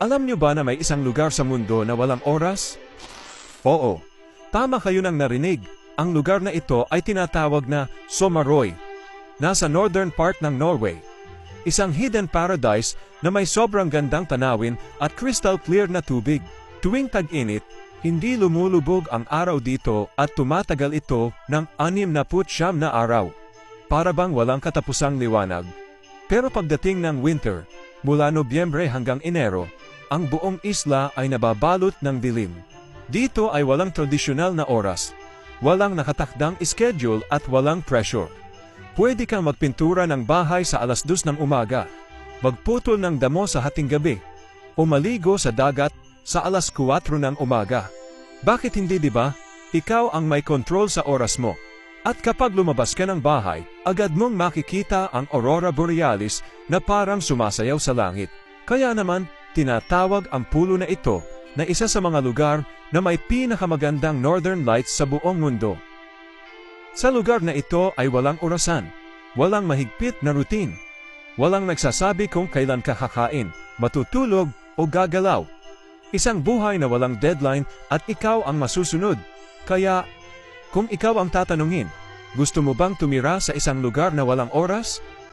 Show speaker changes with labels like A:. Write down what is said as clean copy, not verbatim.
A: Alam niyo ba na may isang lugar sa mundo na walang oras? Oo, tama kayo nang narinig. Ang lugar na ito ay tinatawag na Somaroy. Nasa northern part ng Norway. Isang hidden paradise na may sobrang gandang tanawin at crystal clear na tubig. Tuwing tag-init, hindi lumulubog ang araw dito at tumatagal ito ng 69 na araw. Para bang walang katapusang liwanag. Pero pagdating ng winter, mula Nobyembre hanggang Enero, ang buong isla ay nababalot ng dilim. Dito ay walang tradisyonal na oras, walang nakatakdang schedule at walang pressure. Pwede kang magpintura ng bahay sa 2:00 ng umaga, magputol ng damo sa hating gabi, o maligo sa dagat sa 4:00 ng umaga. Bakit hindi, di ba? Ikaw ang may control sa oras mo. At kapag lumabas ka ng bahay, agad mong makikita ang aurora borealis na parang sumasayaw sa langit. Kaya naman, tinatawag ang pulo na ito na isa sa mga lugar na may pinakamagandang northern lights sa buong mundo. Sa lugar na ito ay walang orasan, walang mahigpit na routine, walang nagsasabi kung kailan ka kakain, matutulog o gagalaw. Isang buhay na walang deadline at ikaw ang masusunod. Kaya, kung ikaw ang tatanungin, gusto mo bang tumira sa isang lugar na walang oras?